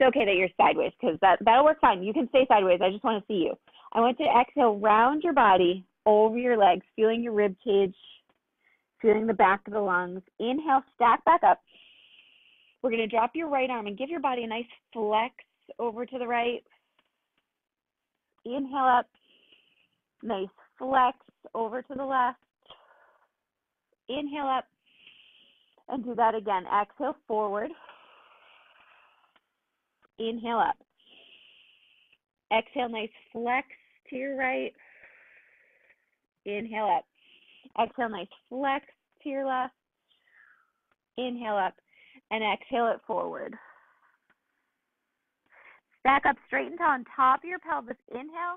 okay that you're sideways because that'll work fine. You can stay sideways. I just want to see you. I want you to exhale, round your body over your legs, feeling your rib cage, feeling the back of the lungs. Inhale, stack back up. We're going to drop your right arm and give your body a nice flex over to the right. Inhale up. Nice flex over to the left. Inhale up. And do that again. Exhale forward. Inhale up. Exhale, nice flex to your right. Inhale up. Exhale, nice flex to your left. Inhale up. And exhale it forward. Stack up straight and tall on top of your pelvis. Inhale.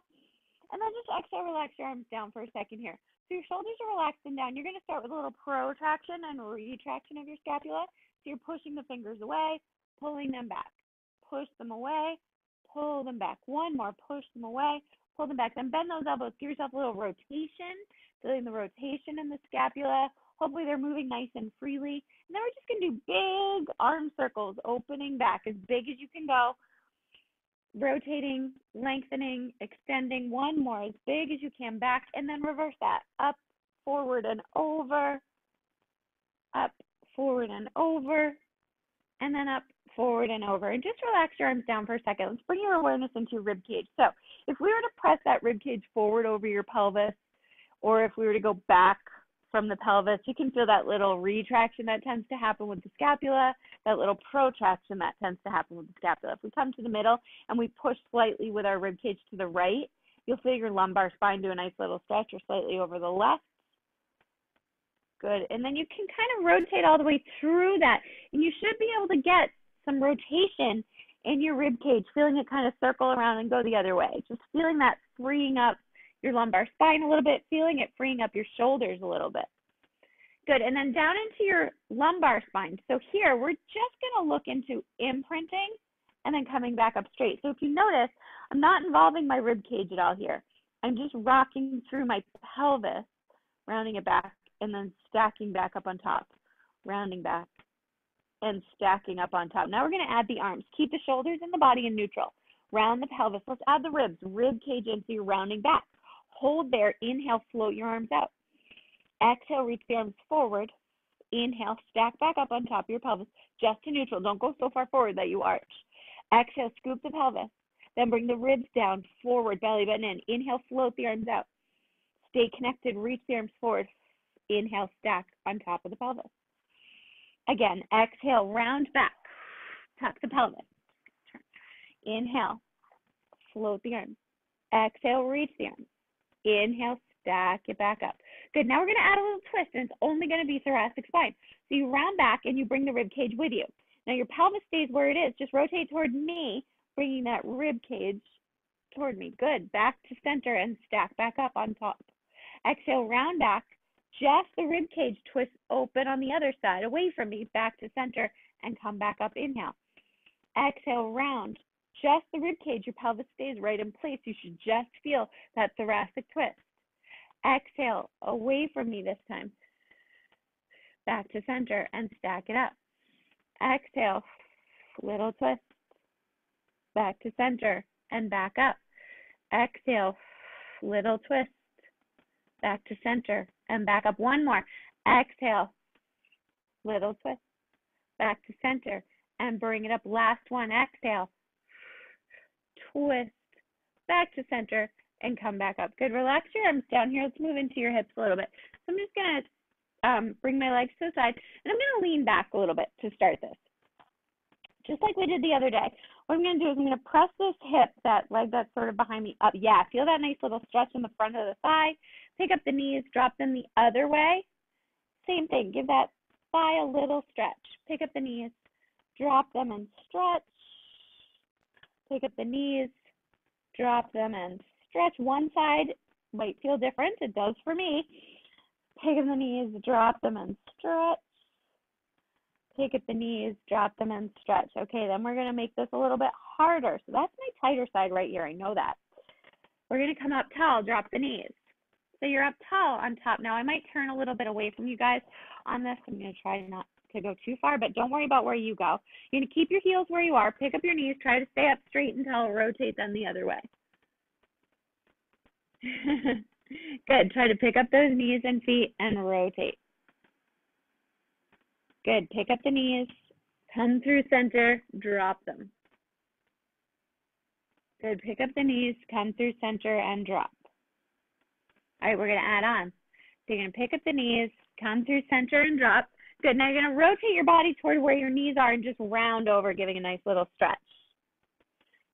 And then just exhale, relax your arms down for a second here. So your shoulders are relaxed and down. You're going to start with a little protraction and retraction of your scapula. So you're pushing the fingers away, pulling them back. Push them away, pull them back. One more, push them away, pull them back. Then bend those elbows. Give yourself a little rotation, feeling the rotation in the scapula. Hopefully they're moving nice and freely. And then we're just going to do big arm circles, opening back as big as you can go. Rotating, lengthening, extending. One more, as big as you can, back, and then reverse that. Up, forward, and over. Up, forward, and over. And then up, forward, and over. And just relax your arms down for a second. Let's bring your awareness into your rib cage. So if we were to press that rib cage forward over your pelvis, or if we were to go back from the pelvis, you can feel that little retraction that tends to happen with the scapula, that little protraction that tends to happen with the scapula. If we come to the middle and we push slightly with our rib cage to the right, you'll feel your lumbar spine do a nice little stretch, or slightly over the left. Good. And then you can kind of rotate all the way through that. And you should be able to get some rotation in your rib cage, feeling it kind of circle around and go the other way. Just feeling that freeing up your lumbar spine a little bit, feeling it freeing up your shoulders a little bit. Good. And then down into your lumbar spine. So here, we're just going to look into imprinting and then coming back up straight. So if you notice, I'm not involving my rib cage at all here. I'm just rocking through my pelvis, rounding it back, and then stacking back up on top, rounding back, and stacking up on top. Now we're going to add the arms. Keep the shoulders and the body in neutral. Round the pelvis. Let's add the ribs. Rib cage in, so you're rounding back. Hold there. Inhale, float your arms out. Exhale, reach the arms forward. Inhale, stack back up on top of your pelvis, just to neutral. Don't go so far forward that you arch. Exhale, scoop the pelvis. Then bring the ribs down, forward, belly button in. Inhale, float the arms out. Stay connected, reach the arms forward. Inhale, stack on top of the pelvis. Again, exhale, round back. Tuck the pelvis. Inhale, float the arms. Exhale, reach the arms. Inhale, stack it back up. Good. Now we're going to add a little twist, and it's only going to be thoracic spine. So you round back and you bring the rib cage with you. Now your pelvis stays where it is. Just rotate toward me, bringing that rib cage toward me. Good. Back to center and stack back up on top. Exhale, round back. Just the rib cage twist open on the other side, away from me, back to center, and come back up. Inhale. Exhale, round. Just the rib cage. Your pelvis stays right in place. You should just feel that thoracic twist. Exhale, away from me this time. Back to center and stack it up. Exhale, little twist. Back to center and back up. Exhale, little twist. Back to center and back up. One more. Exhale, little twist. Back to center and bring it up. Last one. Exhale, twist, back to center, and come back up. Good. Relax your arms down here. Let's move into your hips a little bit. So I'm just going to bring my legs to the side, and I'm going to lean back a little bit to start this, just like we did the other day. What I'm going to do is I'm going to press this hip, that leg that's sort of behind me, up. Yeah, feel that nice little stretch in the front of the thigh. Pick up the knees, drop them the other way. Same thing. Give that thigh a little stretch. Pick up the knees, drop them and stretch. Pick up the knees, drop them and stretch. One side might feel different. It does for me. Pick up the knees, drop them and stretch. Pick up the knees, drop them and stretch. Okay, then we're going to make this a little bit harder. So that's my tighter side right here. I know that. We're going to come up tall, drop the knees. So you're up tall on top. Now I might turn a little bit away from you guys on this. I'm going to try not to go too far, but don't worry about where you go. You're going to keep your heels where you are. Pick up your knees. Try to stay up straight until it rotates on the other way. Good. Try to pick up those knees and feet and rotate. Good. Pick up the knees. Come through center. Drop them. Good. Pick up the knees. Come through center and drop. All right, we're going to add on. So you're going to pick up the knees, come through center and drop. Good. Now you're going to rotate your body toward where your knees are and just round over, giving a nice little stretch.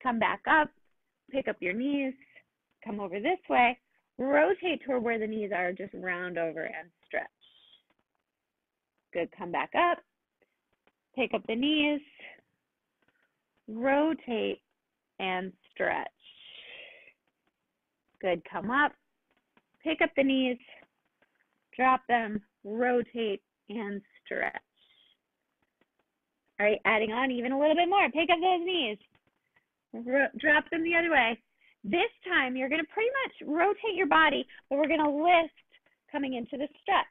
Come back up, pick up your knees, come over this way, rotate toward where the knees are, just round over and stretch. Good. Come back up, pick up the knees, rotate and stretch. Good. Come up, pick up the knees, drop them, rotate, and stretch. All right, adding on even a little bit more. Pick up those knees, drop them the other way. This time, you're going to pretty much rotate your body, but we're going to lift coming into the stretch.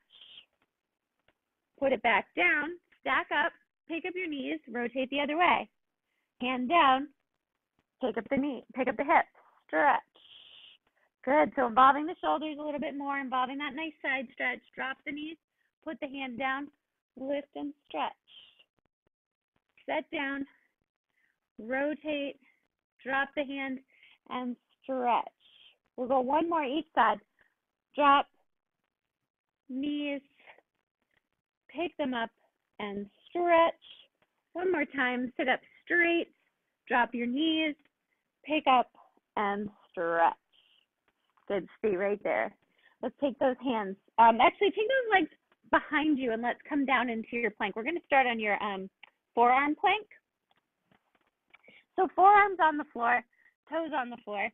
Put it back down, stack up, pick up your knees, rotate the other way. Hand down, pick up the knee, pick up the hips, stretch. Good. So involving the shoulders a little bit more, involving that nice side stretch. Drop the knees, put the hand down, lift and stretch. Set down, rotate, drop the hand, and stretch. We'll go one more each side. Drop, knees, pick them up, and stretch. One more time. Sit up straight, drop your knees, pick up, and stretch. Good. Stay right there. Let's take those hands. Actually, take those legs behind you and let's come down into your plank. We're going to start on your forearm plank. So forearms on the floor, toes on the floor,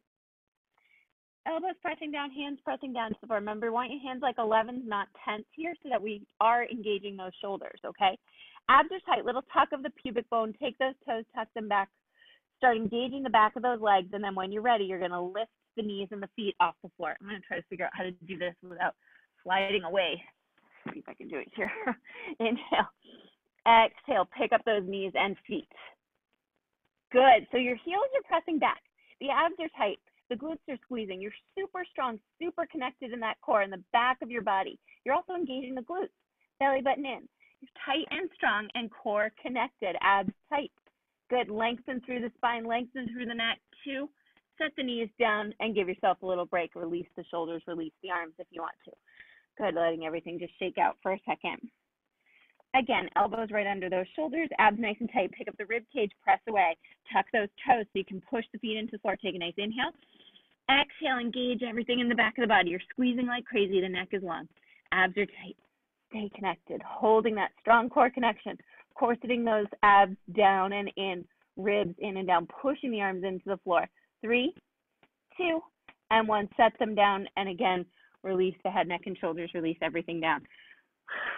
elbows pressing down, hands pressing down to the floor. Remember, we want your hands like 11s, not 10s here so that we are engaging those shoulders, okay? Abs are tight, little tuck of the pubic bone. Take those toes, tuck them back. Start engaging the back of those legs, and then when you're ready, you're going to lift the knees and the feet off the floor. I'm going to try to figure out how to do this without sliding away. See if I can do it here. Inhale. Exhale. Pick up those knees and feet. Good. So your heels are pressing back. The abs are tight. The glutes are squeezing. You're super strong, super connected in that core, in the back of your body. You're also engaging the glutes, belly button in. You're tight and strong and core connected, abs tight. Good. Lengthen through the spine, lengthen through the neck. 2. Set the knees down and give yourself a little break. Release the shoulders, release the arms if you want to. Good. Letting everything just shake out for a second. Again, elbows right under those shoulders, abs nice and tight. Pick up the rib cage, press away. Tuck those toes so you can push the feet into the floor. Take a nice inhale. Exhale, engage everything in the back of the body. You're squeezing like crazy. The neck is long. Abs are tight. Stay connected, holding that strong core connection. Corseting those abs down and in, ribs in and down, pushing the arms into the floor. 3, 2, and 1. Set them down, and again, release the head, neck, and shoulders. Release everything down.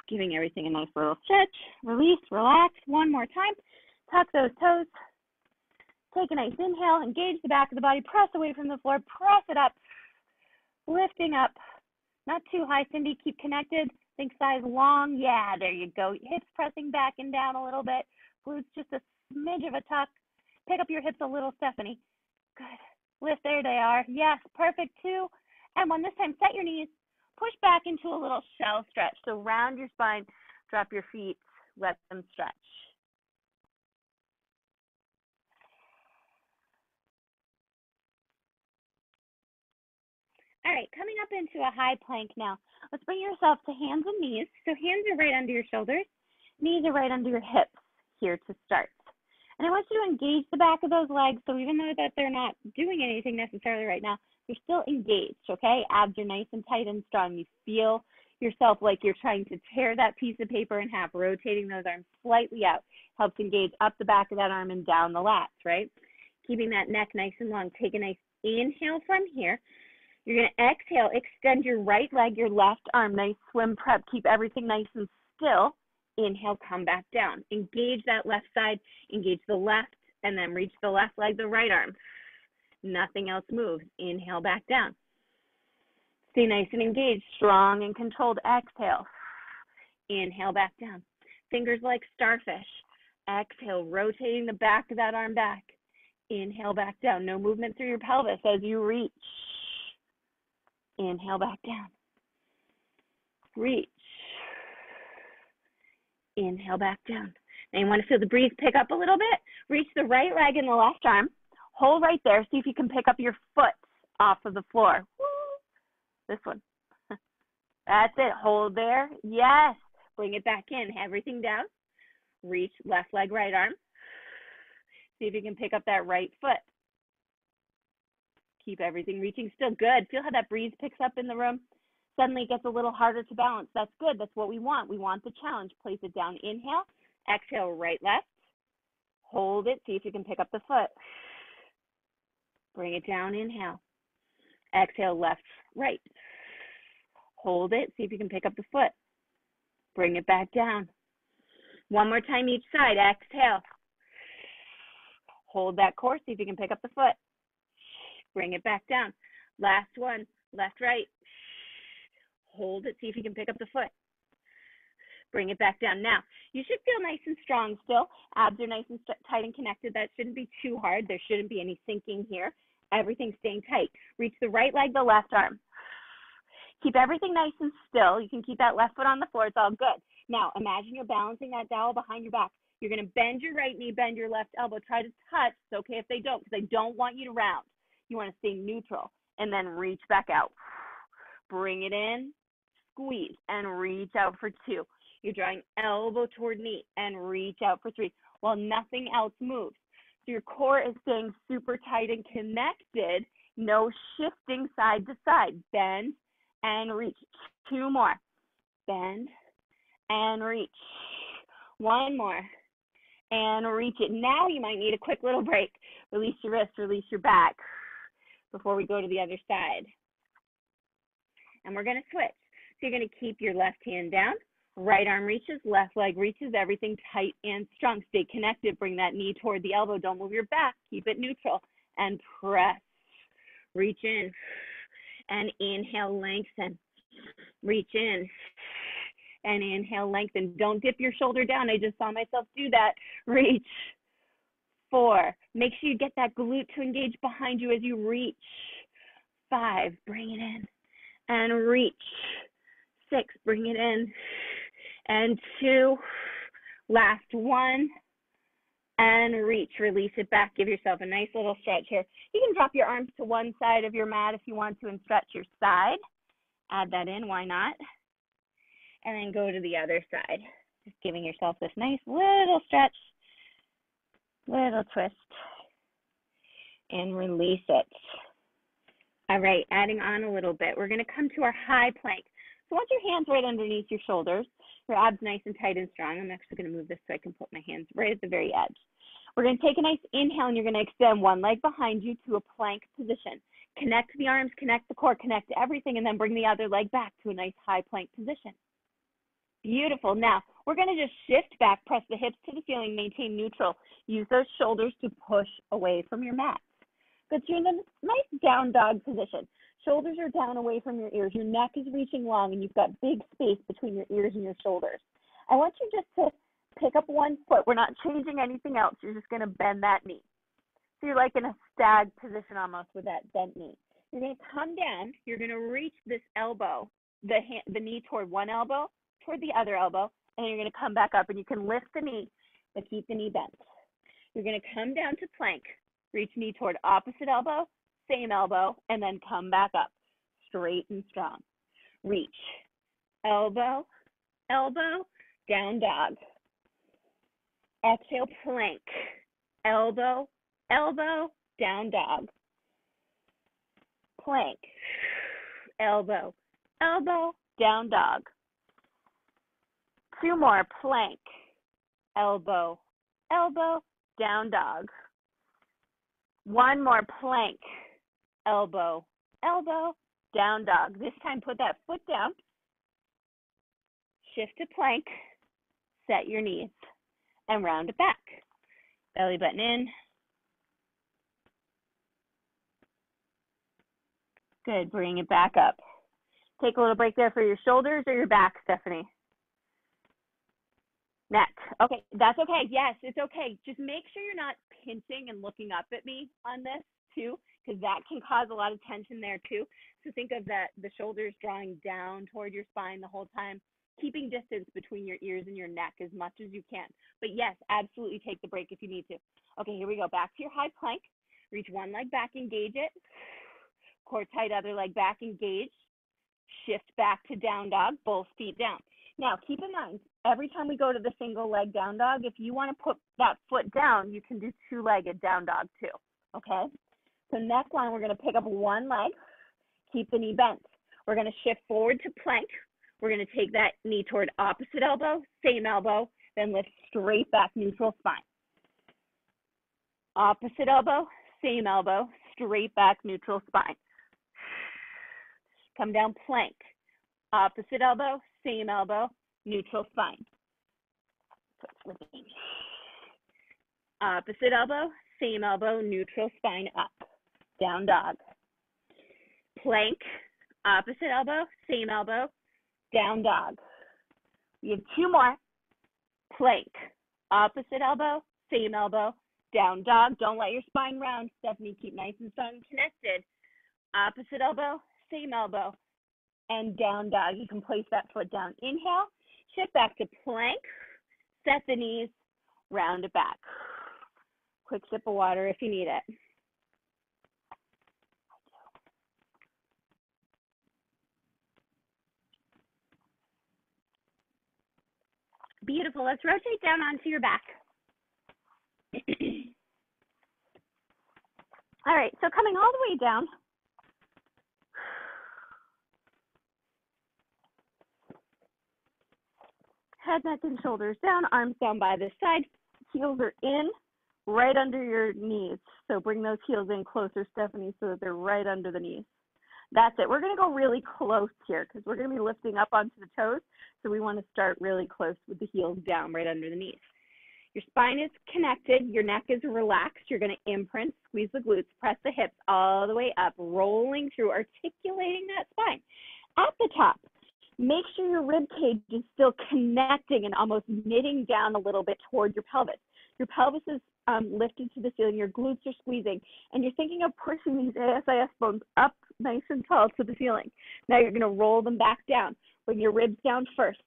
Giving everything a nice little stretch. Release, relax. One more time. Tuck those toes. Take a nice inhale. Engage the back of the body. Press away from the floor. Press it up. Lifting up. Not too high, Cindy. Keep connected. Think thighs long. Yeah, there you go. Hips pressing back and down a little bit. Glutes just a smidge of a tuck. Pick up your hips a little, Stephanie. Good. Lift. There they are. Yes, perfect. 2 and 1. This time, set your knees. Push back into a little shell stretch. So round your spine. Drop your feet. Let them stretch. All right, coming up into a high plank now. Let's bring yourself to hands and knees. So hands are right under your shoulders. Knees are right under your hips here to start. And I want you to engage the back of those legs. So even though that they're not doing anything necessarily right now, you're still engaged, okay? Abs are nice and tight and strong. You feel yourself like you're trying to tear that piece of paper in half, rotating those arms slightly out. Helps engage up the back of that arm and down the lats, right? Keeping that neck nice and long. Take a nice inhale from here. You're going to exhale, extend your right leg, your left arm, nice swim prep. Keep everything nice and still. Inhale, come back down. Engage that left side, engage the left, and then reach the left leg, the right arm. Nothing else moves. Inhale, back down. Stay nice and engaged, strong and controlled. Exhale. Inhale, back down. fingers like starfish. Exhale, rotating the back of that arm back. Inhale back down. No movement through your pelvis as you reach. Inhale back down. Reach. Inhale back down. Now you want to feel the breeze pick up a little bit. Reach the right leg in the left arm. Hold right there. See if you can pick up your foot off of the floor. Woo. This one. That's it. Hold there. Yes. Bring it back in. Everything down. Reach left leg, right arm. See if you can pick up that right foot. Keep everything reaching still. Good. Feel how that breeze picks up in the room. Suddenly it gets a little harder to balance. That's good. That's what we want. We want the challenge. Place it down. Inhale. Exhale, right, left. Hold it. See if you can pick up the foot. Bring it down. Inhale. Exhale, left, right. Hold it. See if you can pick up the foot. Bring it back down. One more time each side. Exhale. Hold that core. See if you can pick up the foot. Bring it back down. Last one. Left, right. Hold it. See if you can pick up the foot. Bring it back down. Now, you should feel nice and strong still. Abs are nice and tight and connected. That shouldn't be too hard. There shouldn't be any sinking here. Everything's staying tight. Reach the right leg, the left arm. Keep everything nice and still. You can keep that left foot on the floor. It's all good. Now, imagine you're balancing that dowel behind your back. You're going to bend your right knee, bend your left elbow. Try to touch. It's okay if they don't, because I don't want you to round. You want to stay neutral, and then reach back out. Bring it in, squeeze, and reach out for 2. You're drawing elbow toward knee, and reach out for 3, while nothing else moves. So your core is staying super tight and connected, no shifting side to side. Bend and reach. 2 more. Bend and reach. 1 more. And reach it. Now you might need a quick little break. Release your wrist, release your back before we go to the other side. And we're going to switch. So you're going to keep your left hand down. Right arm reaches, left leg reaches, everything tight and strong. Stay connected. Bring that knee toward the elbow. Don't move your back. Keep it neutral. And press. Reach in. And inhale, lengthen. Reach in. And inhale, lengthen. Don't dip your shoulder down. I just saw myself do that. Reach. 4. Make sure you get that glute to engage behind you as you reach. 5. Bring it in. And reach. 6. Bring it in. And 2. Last 1. And reach. Release it back. Give yourself a nice little stretch here. You can drop your arms to one side of your mat if you want to and stretch your side. Add that in. Why not? And then go to the other side. Just giving yourself this nice little stretch, little twist, and release it. All right, adding on a little bit. We're going to come to our high plank. So want your hands right underneath your shoulders, your abs nice and tight and strong. I'm actually going to move this so I can put my hands right at the very edge. We're going to take a nice inhale, and you're going to extend one leg behind you to a plank position. Connect the arms, connect the core, connect everything, and then bring the other leg back to a nice high plank position. Beautiful. Now, we're going to just shift back, press the hips to the ceiling, maintain neutral. Use those shoulders to push away from your mat. Good. So you're in a nice down dog position. Shoulders are down away from your ears. Your neck is reaching long, and you've got big space between your ears and your shoulders. I want you just to pick up one foot. We're not changing anything else. You're just going to bend that knee. So you're like in a stag position almost with that bent knee. You're going to come down. You're going to reach this elbow, the knee toward one elbow, toward the other elbow, and then you're going to come back up, and you can lift the knee, but keep the knee bent. You're going to come down to plank, reach knee toward opposite elbow, same elbow, and then come back up, straight and strong. Reach, elbow, elbow, down dog. Exhale, plank, elbow, elbow, down dog. Plank, elbow, elbow, down dog. 2 more, plank, elbow, elbow, down dog. 1 more, plank, elbow, elbow, down dog. This time put that foot down, shift to plank, set your knees, and round it back. Belly button in. Good, bring it back up. Take a little break there for your shoulders or your back, Stephanie. Neck. Okay, that's okay. Yes, it's okay. Just make sure you're not pinching and looking up at me on this too, because that can cause a lot of tension there too. So think of that, the shoulders drawing down toward your spine the whole time, keeping distance between your ears and your neck as much as you can. But yes, absolutely take the break if you need to. Okay, here we go. Back to your high plank. Reach one leg back, engage it. Core tight, other leg back, engage. Shift back to down dog, both feet down. Now, keep in mind, every time we go to the single leg down dog, if you want to put that foot down, you can do two-legged down dog too, okay? So next one, we're going to pick up one leg, keep the knee bent. We're going to shift forward to plank. We're going to take that knee toward opposite elbow, same elbow, then lift straight back, neutral spine. Opposite elbow, same elbow, straight back, neutral spine. Come down, plank. Opposite elbow, same elbow, neutral spine. Opposite elbow, same elbow, neutral spine up. Down dog. Plank. Opposite elbow, same elbow, down dog. We have two more. Plank. Opposite elbow, same elbow, down dog. Don't let your spine round. Stephanie, keep nice and strong and connected. Opposite elbow, same elbow, and down dog. You can place that foot down. Inhale, shift back to plank, set the knees, round it back. Quick sip of water if you need it. Beautiful. Let's rotate down onto your back. All right, so coming all the way down, head, neck, and shoulders down, arms down by the side, heels are in, right under your knees. So bring those heels in closer, Stephanie, so that they're right under the knees. That's it. We're going to go really close here because we're going to be lifting up onto the toes. So we want to start really close with the heels down right under the knees. Your spine is connected. Your neck is relaxed. You're going to imprint, squeeze the glutes, press the hips all the way up, rolling through, articulating that spine. At the top, make sure your rib cage is still connecting and almost knitting down a little bit toward your pelvis. Your pelvis is lifted to the ceiling. Your glutes are squeezing. And you're thinking of pushing these ASIS bones up nice and tall to the ceiling. Now you're going to roll them back down. Bring your ribs down first.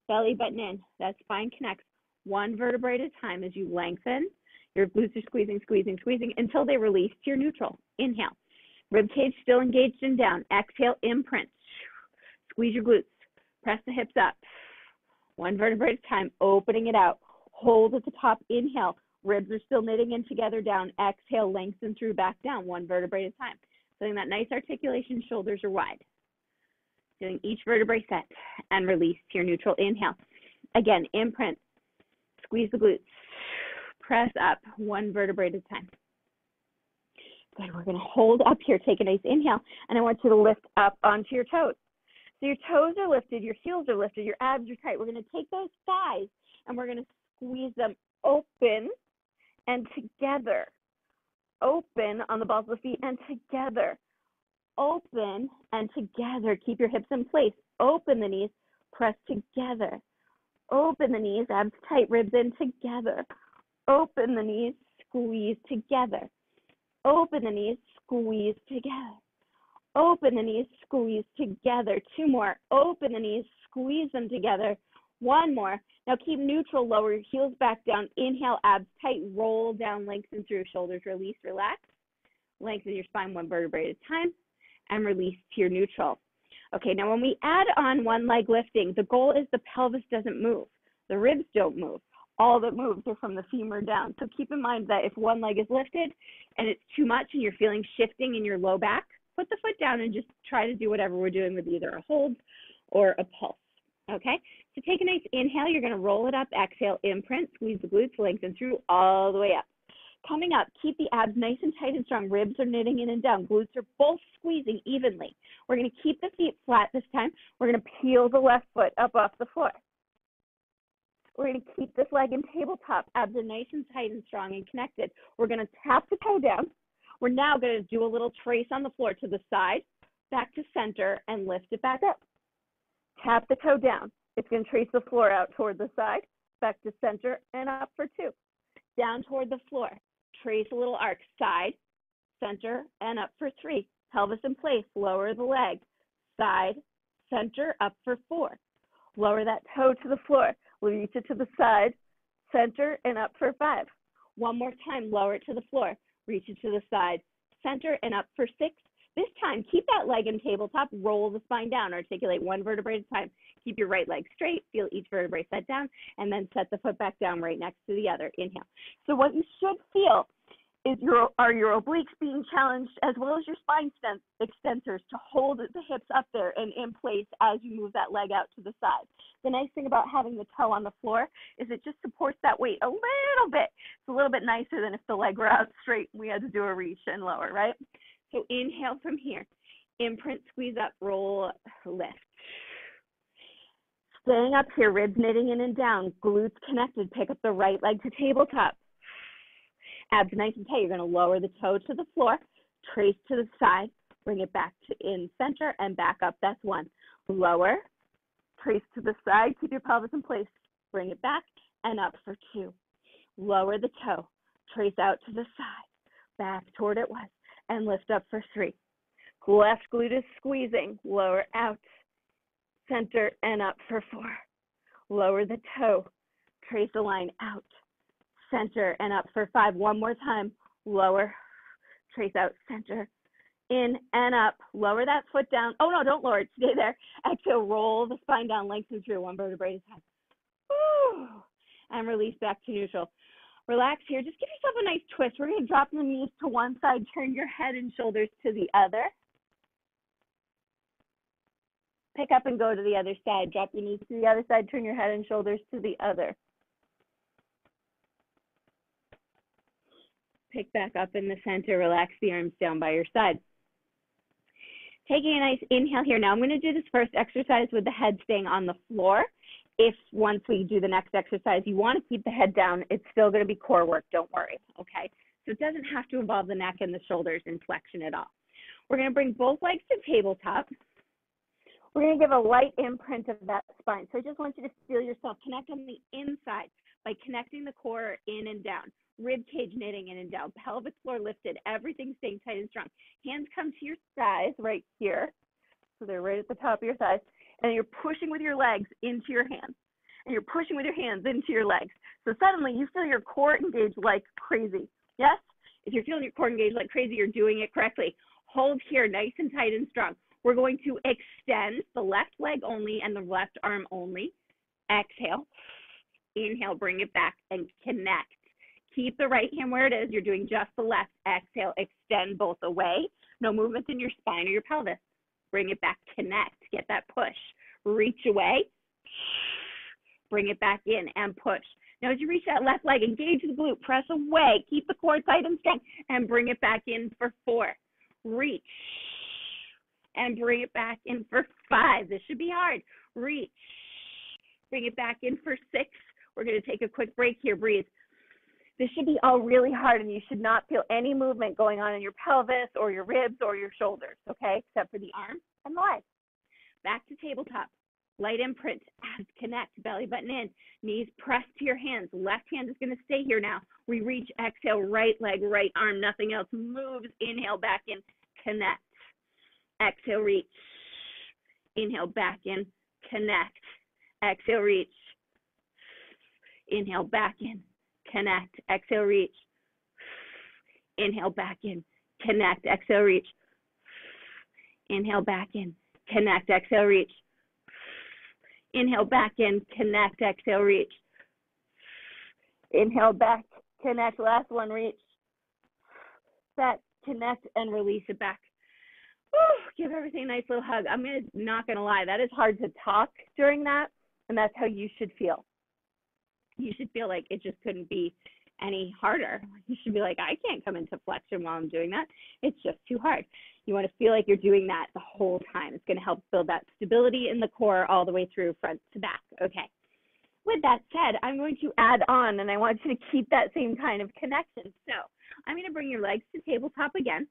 Belly button in. That spine connects one vertebrae at a time as you lengthen. Your glutes are squeezing, squeezing, squeezing until they release to your neutral. Inhale. Rib cage still engaged and down. Exhale, imprint. Squeeze your glutes. Press the hips up. One vertebrae at a time, opening it out. Hold at the top. Inhale. Ribs are still knitting in together, down. Exhale, lengthen through, back down. One vertebrae at a time. Feeling that nice articulation, shoulders are wide. Feeling each vertebrae set and release to your neutral. Inhale. Again, imprint. Squeeze the glutes. Press up, one vertebrae at a time. Good. We're going to hold up here. Take a nice inhale, and I want you to lift up onto your toes. So your toes are lifted, your heels are lifted, your abs are tight. We're going to take those thighs, and we're going to squeeze them open and together. Open on the balls of the feet and together. Open and together. Keep your hips in place. Open the knees. Press together. Open the knees, abs tight, ribs in together. Open the knees, squeeze together. Open the knees, squeeze together. Open the knees, squeeze together. Two more. Open the knees, squeeze them together. One more. Now keep neutral, lower your heels back down. Inhale, abs tight, roll down, lengthen through, shoulders release, relax. Lengthen your spine one vertebrae at a time and release to your neutral. Okay, now when we add on one leg lifting, the goal is the pelvis doesn't move. The ribs don't move. All that moves are from the femur down. So keep in mind that if one leg is lifted and it's too much and you're feeling shifting in your low back, put the foot down and just try to do whatever we're doing with either a hold or a pulse. Okay, so take a nice inhale. You're going to roll it up. Exhale, imprint, squeeze the glutes, lengthen through all the way up. Coming up, keep the abs nice and tight and strong. Ribs are knitting in and down. Glutes are both squeezing evenly. We're going to keep the feet flat this time. We're going to peel the left foot up off the floor. We're going to keep this leg in tabletop. Abs are nice and tight and strong and connected. We're going to tap the toe down. We're now going to do a little trace on the floor to the side, back to center, and lift it back up. Tap the toe down. It's going to trace the floor out toward the side, back to center and up for 2. Down toward the floor. Trace a little arc, side, center, and up for 3. Pelvis in place, lower the leg, side, center, up for 4. Lower that toe to the floor, reach it to the side, center, and up for 5. One more time, lower it to the floor, reach it to the side, center, and up for 6. This time, keep that leg in tabletop, roll the spine down, articulate one vertebrae at a time. Keep your right leg straight, feel each vertebrae set down, and then set the foot back down right next to the other. Inhale. So what you should feel is your obliques being challenged as well as your spine extensors to hold the hips up there and in place as you move that leg out to the side. The nice thing about having the toe on the floor is it just supports that weight a little bit. It's a little bit nicer than if the leg were out straight and we had to do a reach and lower, right? So inhale from here. Imprint, squeeze up, roll, lift. Staying up here, ribs knitting in and down, glutes connected. Pick up the right leg to tabletop. Abs nice and tight. You're going to lower the toe to the floor, trace to the side, bring it back to in center and back up. That's 1. Lower, trace to the side, keep your pelvis in place, bring it back and up for 2. Lower the toe, trace out to the side, back toward it was, and lift up for 3. Left glute is squeezing, lower out, center and up for 4. Lower the toe, trace a line out, center and up for 5. One more time, lower, trace out, center, in and up. Lower that foot down. Oh no, don't lower it, stay there. Exhale, roll the spine down, lengthen through one vertebrae at a time. Woo. And release back to neutral. Relax here, just give yourself a nice twist. We're gonna drop the knees to one side, turn your head and shoulders to the other. Pick up and go to the other side. Drop your knees to the other side, turn your head and shoulders to the other. Pick back up in the center, relax the arms down by your side. Taking a nice inhale here. Now I'm going to do this first exercise with the head staying on the floor. If once we do the next exercise, you want to keep the head down, it's still going to be core work, don't worry, okay? So it doesn't have to involve the neck and the shoulders in flexion at all. We're going to bring both legs to tabletop. We're going to give a light imprint of that spine. So I just want you to feel yourself connect on the inside by connecting the core in and down. Rib cage knitting in and down, pelvic floor lifted, everything staying tight and strong. Hands come to your thighs right here. So they're right at the top of your thighs. And you're pushing with your legs into your hands. And you're pushing with your hands into your legs. So suddenly you feel your core engaged like crazy. Yes? If you're feeling your core engaged like crazy, you're doing it correctly. Hold here nice and tight and strong. We're going to extend the left leg only and the left arm only. Exhale. Inhale, bring it back and connect. Keep the right hand where it is. You're doing just the left. Exhale, extend both away. No movement in your spine or your pelvis. Bring it back, connect. Get that push. Reach away. Bring it back in and push. Now as you reach that left leg, engage the glute. Press away. Keep the core tight and strong. And bring it back in for 4. Reach. And bring it back in for 5. This should be hard. Reach. Bring it back in for 6. We're going to take a quick break here. Breathe. This should be all really hard, and you should not feel any movement going on in your pelvis or your ribs or your shoulders, okay, except for the arms and the legs. Back to tabletop. Light imprint. Abs connect. Belly button in. Knees pressed to your hands. Left hand is going to stay here now. We reach. Exhale. Right leg, right arm. Nothing else moves. Inhale. Back in. Connect. Exhale. Reach. Inhale. Back in. Connect. Exhale. Reach. Inhale. Back in. Connect, exhale, reach. Inhale, back in, connect, exhale, reach. Inhale, back in, connect, exhale, reach. Inhale, back in, connect, exhale, reach. Inhale, back, connect, last one, reach. Set, connect, and release it back. Woo, give everything a nice little hug. I'm not gonna lie, that is hard to talk during that, and that's how you should feel. You should feel like it just couldn't be any harder. You should be like, I can't come into flexion while I'm doing that. It's just too hard. You want to feel like you're doing that the whole time. It's going to help build that stability in the core all the way through front to back. Okay. With that said, I'm going to add on, and I want you to keep that same kind of connection. So I'm going to bring your legs to tabletop again.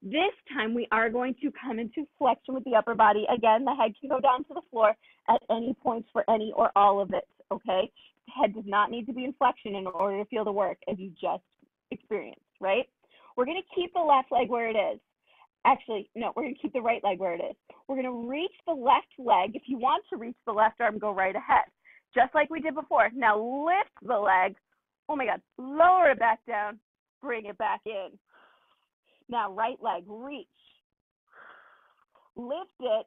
This time we are going to come into flexion with the upper body. Again, the head can go down to the floor at any point for any or all of it, okay? Head does not need to be in flexion in order to feel the work, as you just experienced, right? We're going to keep the left leg where it is. Actually, no, we're going to keep the right leg where it is. We're going to reach the left leg. If you want to reach the left arm, go right ahead, just like we did before. Now lift the leg. Oh my God, lower it back down, bring it back in. Now right leg, reach. Lift it,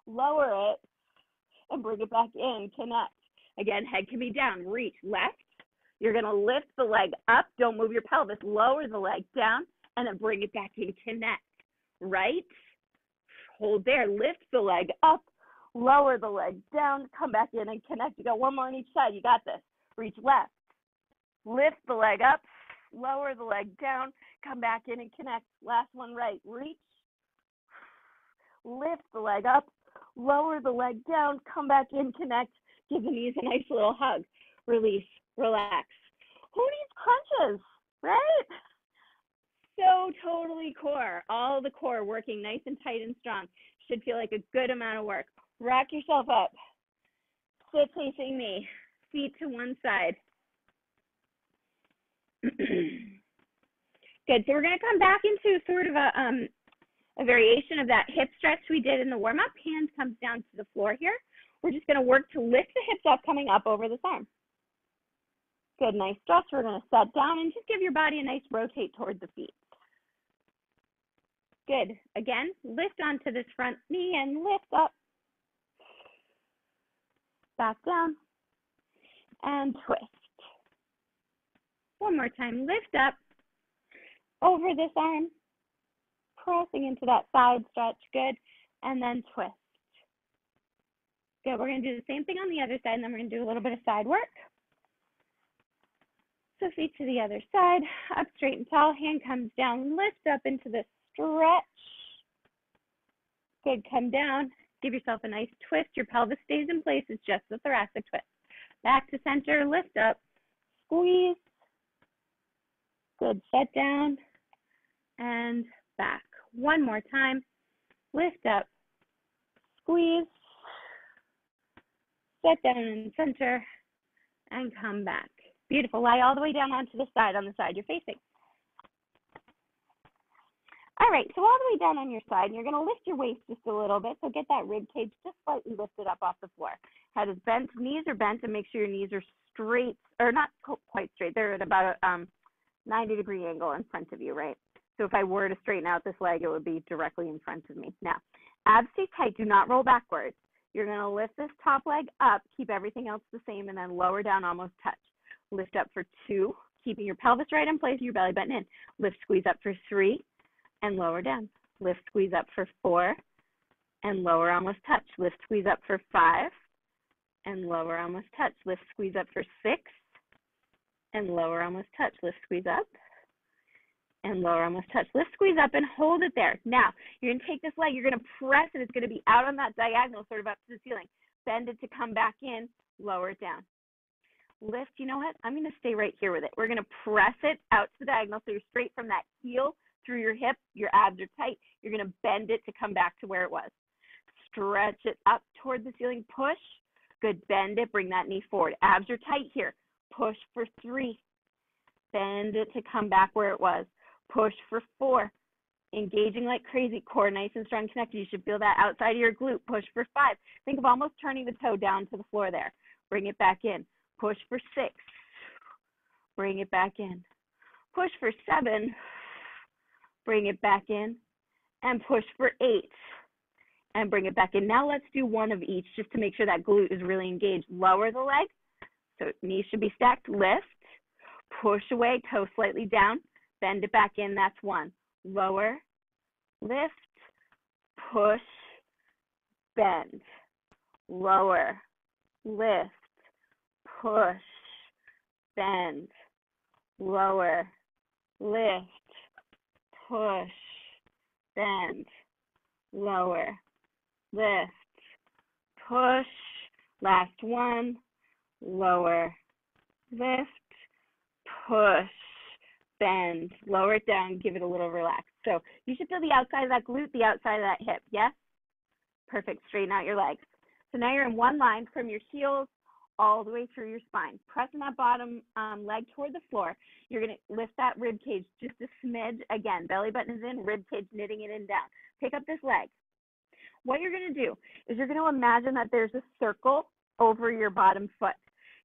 lower it, and bring it back in, connect. Again, head can be down, reach, left. You're going to lift the leg up, don't move your pelvis, lower the leg down, and then bring it back in, connect. Right, hold there, lift the leg up, lower the leg down, come back in and connect. You got one more on each side, you got this. Reach left, lift the leg up, lower the leg down, come back in and connect. Last one, right, reach, lift the leg up, lower the leg down, come back in, connect, give the knees a nice little hug, release, relax. Who needs crunches, right? So totally core, all the core working nice and tight and strong. Should feel like a good amount of work. Rock yourself up, sit facing me, feet to one side. Good, so we're gonna come back into sort of a variation of that hip stretch we did in the warm-up. Hands comes down to the floor here. We're just gonna work to lift the hips up coming up over this arm. Good, nice stretch. We're gonna set down and just give your body a nice rotate toward the feet. Good, again, lift onto this front knee and lift up. Back down and twist. One more time, lift up over this arm, pressing into that side stretch, good, and then twist. Good, we're gonna do the same thing on the other side, and then we're gonna do a little bit of side work. So feet to the other side, up straight and tall, hand comes down, lift up into the stretch. Good, come down, give yourself a nice twist. Your pelvis stays in place, it's just the thoracic twist. Back to center, lift up, squeeze. Good, set down and back. One more time, lift up, squeeze, set down in center, and come back. Beautiful, lie all the way down onto the side on the side you're facing. All right, so all the way down on your side, you're gonna lift your waist just a little bit, so get that rib cage just slightly lifted up off the floor. Head is bent, knees are bent, and make sure your knees are straight, or not quite straight, they're at about a 90-degree angle in front of you, right? So if I were to straighten out this leg, it would be directly in front of me. Now, abs stay tight, do not roll backwards. You're gonna lift this top leg up, keep everything else the same, and then lower down, almost touch. Lift up for 2, keeping your pelvis right in place, your belly button in. Lift, squeeze up for 3, and lower down. Lift, squeeze up for 4, and lower, almost touch. Lift, squeeze up for 5, and lower, almost touch. Lift, squeeze up for 6, and lower, almost touch. Lift, squeeze up, and lower, almost touch. Lift, squeeze up, and hold it there. Now, you're going to take this leg, you're going to press it. It's going to be out on that diagonal, sort of up to the ceiling. Bend it to come back in, lower it down. Lift, you know what? I'm going to stay right here with it. We're going to press it out to the diagonal, so you're straight from that heel through your hip. Your abs are tight. You're going to bend it to come back to where it was. Stretch it up toward the ceiling. Push. Good. Bend it. Bring that knee forward. Abs are tight here. Push for 3. Bend it to come back where it was. Push for 4. Engaging like crazy. Core nice and strong connected. You should feel that outside of your glute. Push for 5. Think of almost turning the toe down to the floor there. Bring it back in. Push for 6. Bring it back in. Push for 7. Bring it back in. And push for 8. And bring it back in. Now let's do one of each just to make sure that glute is really engaged. Lower the leg. So knees should be stacked. Lift. Push away. Toe slightly down. Bend it back in. That's 1. Lower. Lift. Push. Bend. Lower. Lift. Push, bend, lower, lift, push, bend, lower, lift, push, last one, lower, lift, push, bend, lower it down, give it a little relax. So you should feel the outside of that glute, the outside of that hip, yes? Perfect, straighten out your legs. So now you're in one line from your heels all the way through your spine. Pressing that bottom leg toward the floor. You're going to lift that rib cage just a smidge. Again, belly button is in, rib cage knitting it in down. Pick up this leg. What you're going to do is you're going to imagine that there's a circle over your bottom foot.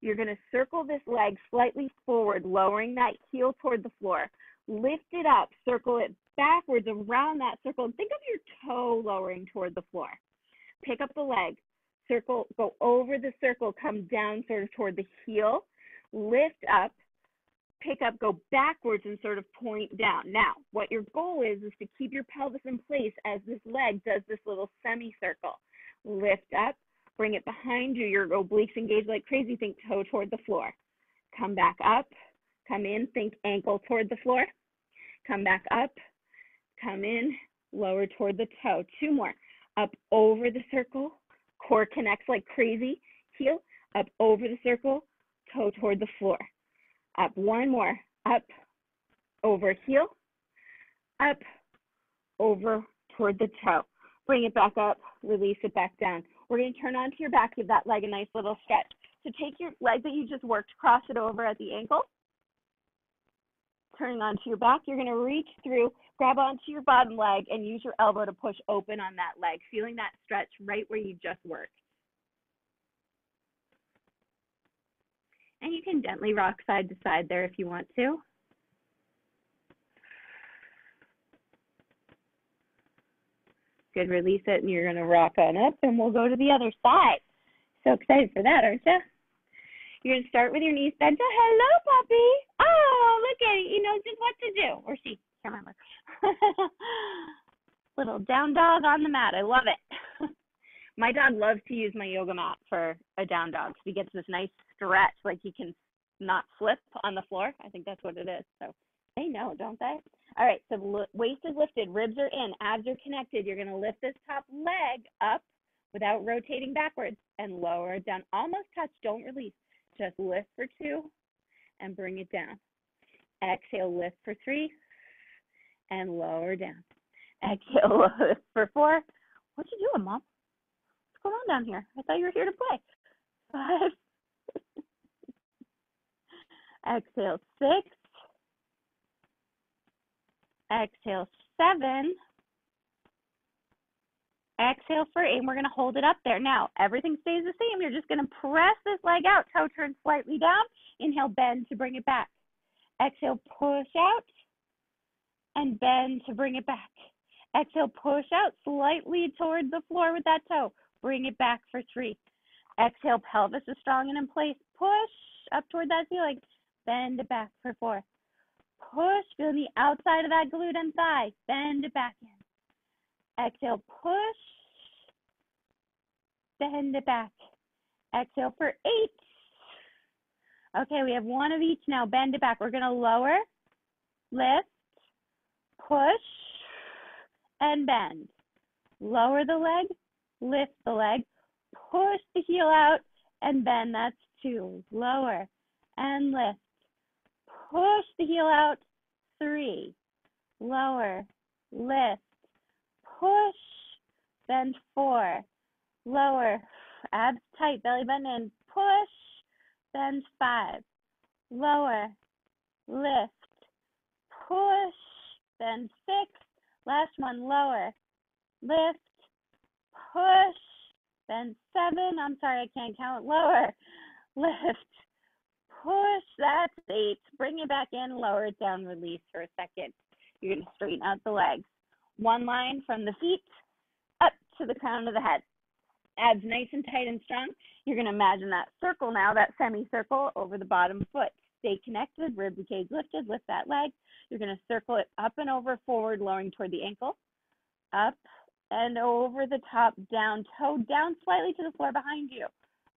You're going to circle this leg slightly forward, lowering that heel toward the floor. Lift it up, circle it backwards around that circle, and think of your toe lowering toward the floor. Pick up the leg, circle, go over the circle, come down sort of toward the heel, lift up, pick up, go backwards and sort of point down. Now, what your goal is to keep your pelvis in place as this leg does this little semicircle. Lift up, bring it behind you, your obliques engage like crazy, think toe toward the floor. Come back up, come in, think ankle toward the floor. Come back up, come in, lower toward the toe. Two more. Up over the circle, core connects like crazy, heel, up over the circle, toe toward the floor. Up one more, up, over heel, up, over toward the toe. Bring it back up, release it back down. We're going to turn onto your back, give that leg a nice little stretch. So take your leg that you just worked, cross it over at the ankle. Turning onto your back, you're going to reach through, grab onto your bottom leg, and use your elbow to push open on that leg, feeling that stretch right where you just worked. And you can gently rock side to side there if you want to. Good, release it, and you're going to rock on up, and we'll go to the other side. So excited for that, aren't you? You're going to start with your knees bent. Oh, hello, puppy. Oh, look at it. He knows just what to do. Or she. Can't remember. Little down dog on the mat. I love it. My dog loves to use my yoga mat for a down dog. So he gets this nice stretch, like he can not slip on the floor. I think that's what it is. So they know, don't they? All right, so waist is lifted, ribs are in, abs are connected. You're going to lift this top leg up without rotating backwards and lower it down. Almost touch, don't release. Just lift for 2 and bring it down. Exhale, lift for 3 and lower down. Exhale, lift for 4. What you doing, Mom? What's going on down here? I thought you were here to play. 5. Exhale, 6. Exhale, 7. Exhale for 8, and we're going to hold it up there. Now, everything stays the same. You're just going to press this leg out. Toe turns slightly down. Inhale, bend to bring it back. Exhale, push out, and bend to bring it back. Exhale, push out slightly toward the floor with that toe. Bring it back for 3. Exhale, pelvis is strong and in place. Push up toward that ceiling. Bend it back for 4. Push, feel the outside of that glute and thigh. Bend it back in. Exhale, push, bend it back. Exhale for 8. Okay, we have one of each now. Bend it back. We're going to lower, lift, push, and bend. Lower the leg, lift the leg, push the heel out, and bend. That's 2. Lower and lift. Push the heel out. 3. Lower, lift. Push, bend 4, lower, abs tight, belly button in, push, bend 5, lower, lift, push, bend 6, last one, lower, lift, push, bend 7, I'm sorry, I can't count, lower, lift, push, that's 8, bring it back in, lower it down, release for a second. You're going to straighten out the legs. One line from the feet up to the crown of the head. Abs nice and tight and strong. You're going to imagine that circle now, that semicircle over the bottom foot. Stay connected, rib cage lifted, lift that leg. You're going to circle it up and over, forward, lowering toward the ankle. Up and over the top, down, toe down slightly to the floor behind you.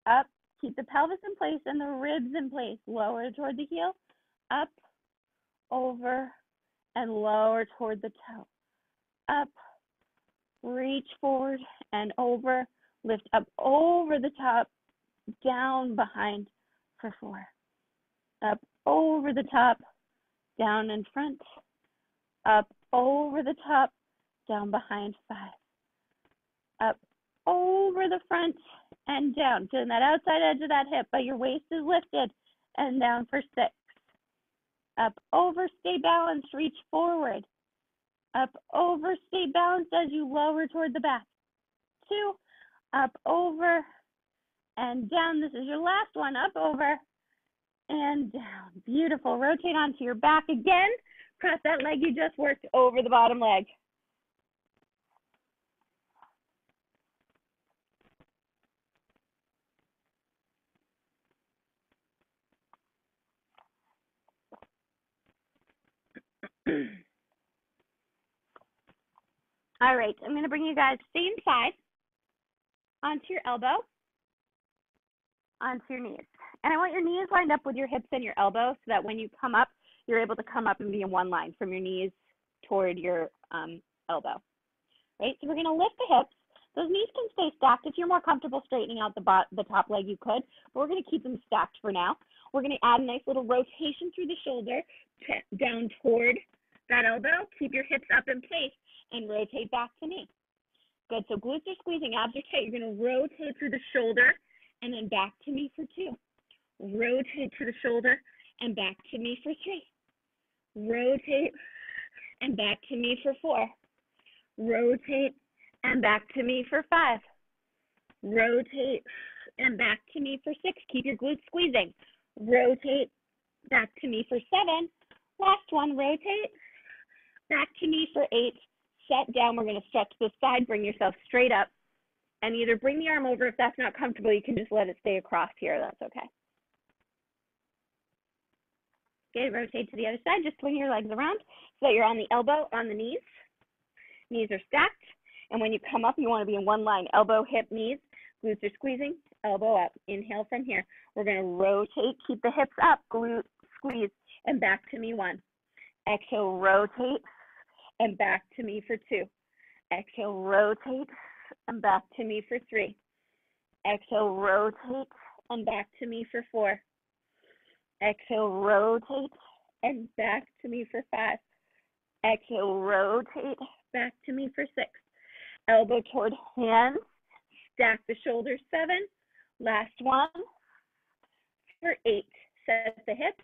Up, keep the pelvis in place and the ribs in place. Lower toward the heel. Up, over, and lower toward the toe. Up, reach forward and over, lift up over the top, down behind for 4. Up over the top, down in front, up over the top, down behind 5. Up over the front and down. Doing that outside edge of that hip, but your waist is lifted, and down for 6. Up, over, stay balanced, reach forward. Up, over, stay balanced as you lower toward the back. 2, up, over, and down. This is your last one. Up, over, and down. Beautiful. Rotate onto your back again. Cross that leg you just worked over the bottom leg. All right, I'm going to bring you guys same side onto your elbow, onto your knees. And I want your knees lined up with your hips and your elbow so that when you come up, you're able to come up and be in one line from your knees toward your elbow. Right? So we're going to lift the hips. Those knees can stay stacked. If you're more comfortable straightening out the top leg, you could, but we're going to keep them stacked for now. We're going to add a nice little rotation through the shoulder down toward that elbow. Keep your hips up in place and rotate back to knee. Good. So glutes are squeezing, abs are tight. You're going to rotate through the shoulder and then back to knee for 2. Rotate to the shoulder and back to knee for 3. Rotate and back to knee for 4. Rotate and back to knee for 5. Rotate and back to knee for 6. Keep your glutes squeezing. Rotate back to knee for 7. Last one, rotate back to knee for 8. Set down. We're going to stretch to the side. Bring yourself straight up and either bring the arm over. If that's not comfortable, you can just let it stay across here. That's okay. Okay, rotate to the other side. Just swing your legs around so that you're on the elbow, on the knees. Knees are stacked. And when you come up, you want to be in one line. Elbow, hip, knees. Glutes are squeezing. Elbow up. Inhale from here. We're going to rotate. Keep the hips up. Glute, squeeze. And back to me 1. Exhale, rotate. And back to me for 2. Exhale, rotate. And back to me for 3. Exhale, rotate. And back to me for 4. Exhale, rotate. And back to me for 5. Exhale, rotate. Back to me for 6. Elbow toward hands. Stack the shoulders 7. Last one for 8. Set the hips.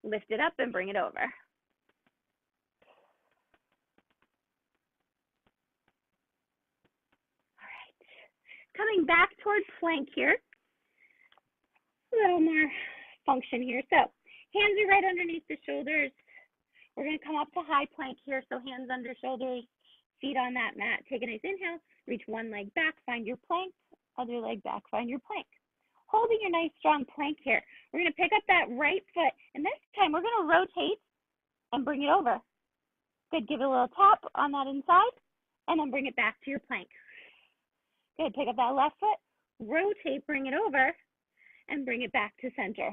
Lift it up and bring it over. Coming back towards plank here. A little more function here. So hands are right underneath the shoulders. We're going to come up to high plank here. So hands under shoulders, feet on that mat. Take a nice inhale. Reach one leg back. Find your plank. Other leg back. Find your plank. Holding your nice strong plank here. We're going to pick up that right foot. And this time we're going to rotate and bring it over. Good. Give it a little tap on that inside. And then bring it back to your plank. Good, pick up that left foot, rotate, bring it over, and bring it back to center.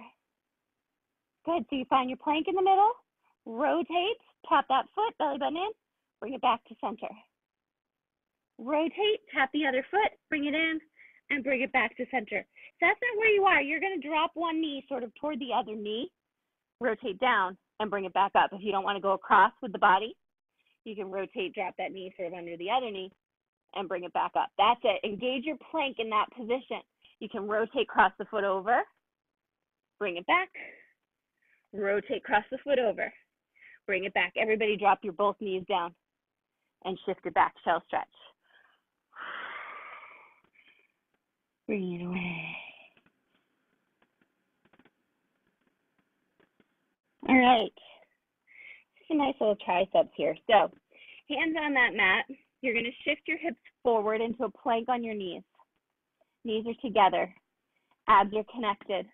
Good, so you find your plank in the middle, rotate, tap that foot, belly button in, bring it back to center. Rotate, tap the other foot, bring it in, and bring it back to center. If that's not where you are, you're going to drop one knee sort of toward the other knee, rotate down, and bring it back up. If you don't want to go across with the body, you can rotate, drop that knee sort of under the other knee, and bring it back up. That's it. Engage your plank in that position. You can rotate, cross the foot over, bring it back, rotate, cross the foot over, bring it back. Everybody drop your both knees down and shift it back, shell stretch. Bring it away. All right. Just a nice little triceps here. So hands on that mat. You're going to shift your hips forward into a plank on your knees. Knees are together. Abs are connected.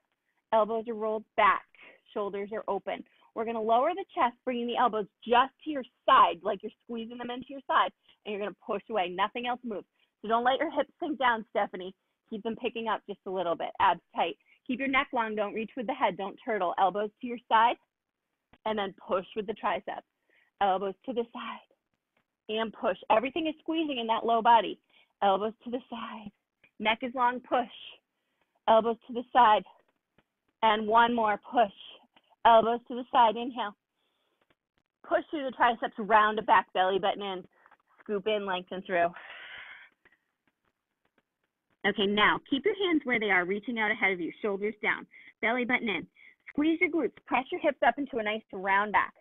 Elbows are rolled back. Shoulders are open. We're going to lower the chest, bringing the elbows just to your side, like you're squeezing them into your side, and you're going to push away. Nothing else moves. So don't let your hips sink down, Stephanie. Keep them picking up just a little bit. Abs tight. Keep your neck long. Don't reach with the head. Don't turtle. Elbows to your side, and then push with the triceps. Elbows to the side. And push. Everything is squeezing in that low body. Elbows to the side. Neck is long, push. Elbows to the side. And one more, push. Elbows to the side, inhale. Push through the triceps, round it back, belly button in. Scoop in, lengthen through. Okay, now keep your hands where they are, reaching out ahead of you, shoulders down, belly button in. Squeeze your glutes, press your hips up into a nice round back.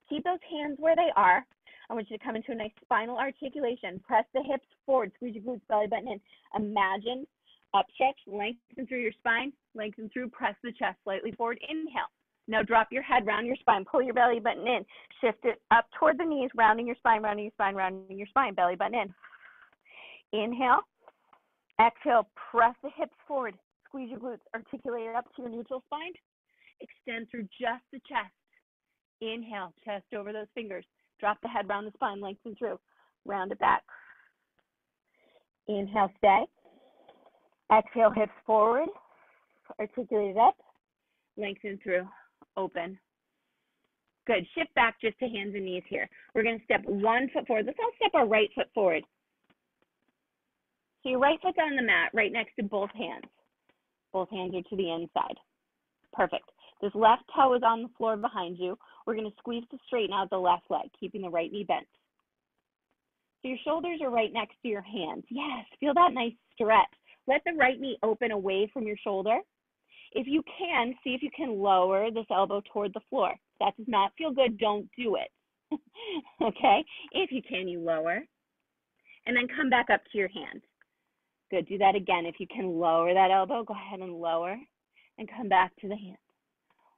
Keep those hands where they are. I want you to come into a nice spinal articulation. Press the hips forward, squeeze your glutes, belly button in. Imagine upstretch, lengthen through your spine, lengthen through, press the chest slightly forward. Inhale. Now drop your head, round your spine, pull your belly button in. Shift it up toward the knees, rounding your spine, rounding your spine, rounding your spine, belly button in. Inhale. Exhale, press the hips forward. Squeeze your glutes, articulate it up to your neutral spine. Extend through just the chest. Inhale, chest over those fingers. Drop the head, round the spine, lengthen through. Round it back. Inhale, stay. Exhale, hips forward. Articulate it up. Lengthen through. Open. Good. Shift back just to hands and knees here. We're going to step 1 foot forward. Let's all step our right foot forward. So your right foot's on the mat, right next to both hands. Both hands are to the inside. Perfect. This left toe is on the floor behind you. We're going to squeeze to straighten out the left leg, keeping the right knee bent. So your shoulders are right next to your hands. Yes, feel that nice stretch. Let the right knee open away from your shoulder. If you can, see if you can lower this elbow toward the floor. If that does not feel good, don't do it. Okay? If you can, you lower. And then come back up to your hand. Good. Do that again. If you can lower that elbow, go ahead and lower. And come back to the hand.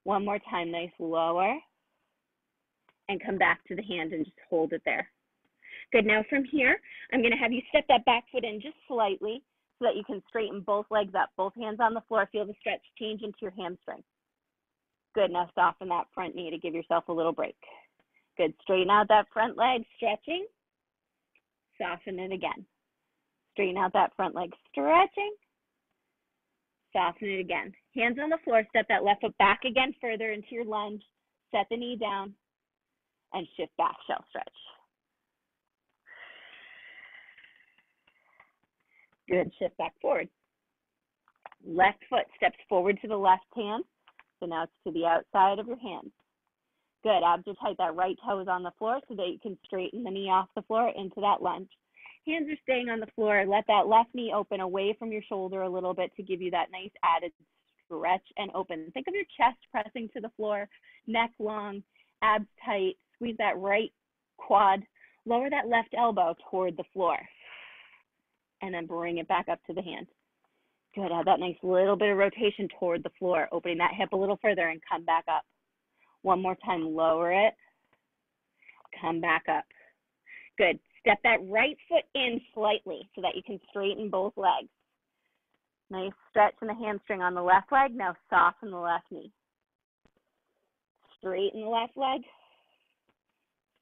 One more time. Nice lower. And come back to the hand and just hold it there. Good. Now from here, I'm going to have you step that back foot in just slightly so that you can straighten both legs up. Both hands on the floor. Feel the stretch change into your hamstring. Good. Now soften that front knee to give yourself a little break. Good. Straighten out that front leg, stretching. Soften it again. Straighten out that front leg, stretching. Soften it again. Hands on the floor. Step that left foot back again further into your lunge. Set the knee down and shift back, shell stretch. Good. Shift back forward. Left foot steps forward to the left hand. So now it's to the outside of your hands. Good. Abs are tight. That right toe is on the floor so that you can straighten the knee off the floor into that lunge. Hands are staying on the floor. Let that left knee open away from your shoulder a little bit to give you that nice added stretch and open. Think of your chest pressing to the floor, neck long, abs tight. Squeeze that right quad. Lower that left elbow toward the floor. And then bring it back up to the hand. Good. Have that nice little bit of rotation toward the floor, opening that hip a little further and come back up. One more time. Lower it. Come back up. Good. Step that right foot in slightly so that you can straighten both legs. Nice stretch in the hamstring on the left leg. Now soften the left knee. Straighten the left leg.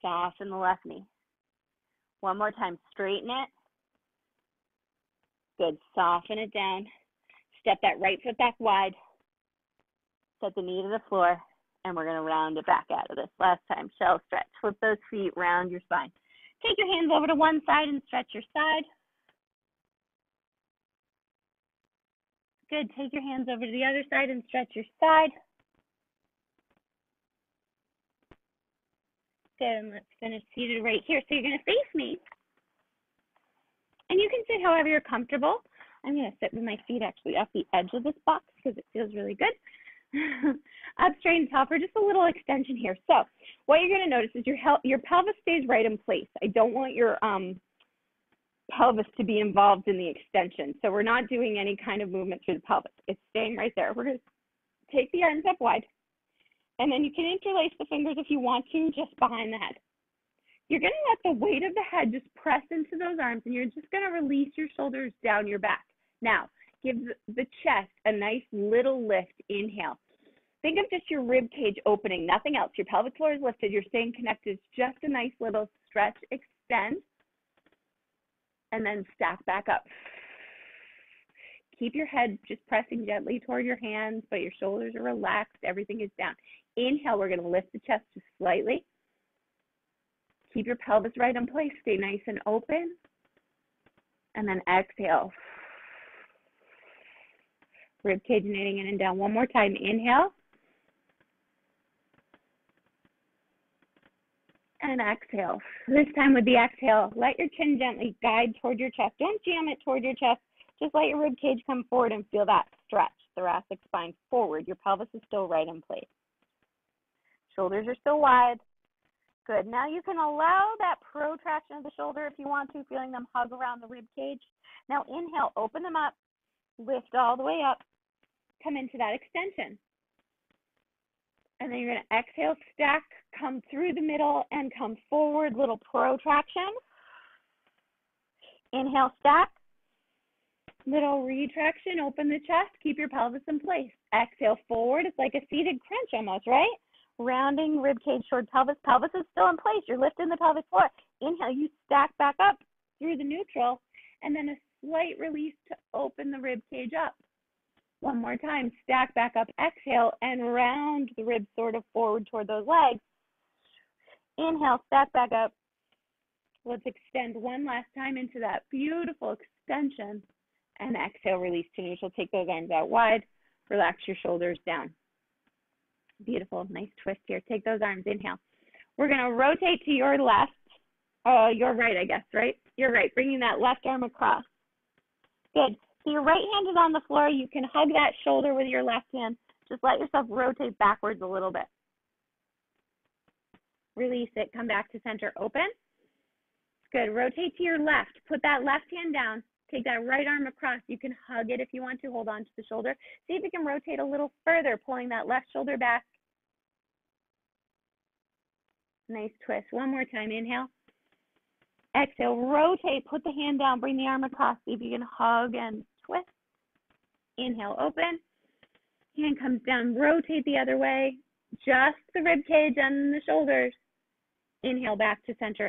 Soften the left knee. One more time. Straighten it. Good. Soften it down. Step that right foot back wide. Set the knee to the floor. And we're going to round it back out of this. Last time. Shell stretch. Flip those feet. Round your spine. Take your hands over to one side and stretch your side. Good. Take your hands over to the other side and stretch your side. Good. And let's finish seated right here. So you're going to face me. And you can sit however you're comfortable. I'm going to sit with my feet actually off the edge of this box because it feels really good. Up straight and tall for just a little extension here. So what you're going to notice is your pelvis stays right in place. I don't want your pelvis to be involved in the extension. So we're not doing any kind of movement through the pelvis. It's staying right there. We're going to take the arms up wide. And then you can interlace the fingers if you want to, just behind the head. You're going to let the weight of the head just press into those arms, and you're just going to release your shoulders down your back. Now, give the chest a nice little lift. Inhale. Think of just your rib cage opening, nothing else. Your pelvic floor is lifted. You're staying connected. It's just a nice little stretch, extend, and then stack back up. Keep your head just pressing gently toward your hands, but your shoulders are relaxed. Everything is down. Inhale. We're going to lift the chest just slightly. Keep your pelvis right in place. Stay nice and open. And then exhale. Rib cage knitting in and down. One more time. Inhale. And exhale. This time with the exhale, let your chin gently guide toward your chest. Don't jam it toward your chest. Just let your rib cage come forward and feel that stretch. Thoracic spine forward. Your pelvis is still right in place. Shoulders are still wide. Good. Now you can allow that protraction of the shoulder if you want to, feeling them hug around the rib cage. Now inhale, open them up, lift all the way up, come into that extension. And then you're going to exhale, stack, come through the middle and come forward, little protraction. Inhale, stack, little retraction, open the chest, keep your pelvis in place. Exhale, forward. It's like a seated crunch almost, right? Rounding rib cage toward pelvis. Pelvis is still in place. You're lifting the pelvic floor. Inhale, you stack back up through the neutral, and then a slight release to open the rib cage up. One more time, stack back up, exhale, and round the ribs sort of forward toward those legs. Inhale, stack back up. Let's extend one last time into that beautiful extension. And exhale, release to neutral. Take those arms out wide. Relax your shoulders down. Beautiful. Nice twist here. Take those arms. Inhale. We're going to rotate to your left. Your right, I guess, right? Your right. Bringing that left arm across. Good. So your right hand is on the floor. You can hug that shoulder with your left hand. Just let yourself rotate backwards a little bit. Release it. Come back to center. Open. Good. Rotate to your left. Put that left hand down. Take that right arm across. You can hug it if you want to. Hold on to the shoulder. See if you can rotate a little further, pulling that left shoulder back. Nice twist. One more time. Inhale. Exhale. Rotate. Put the hand down. Bring the arm across. See if you can hug and twist. Inhale. Open. Hand comes down. Rotate the other way. Just the rib cage and the shoulders. Inhale back to center.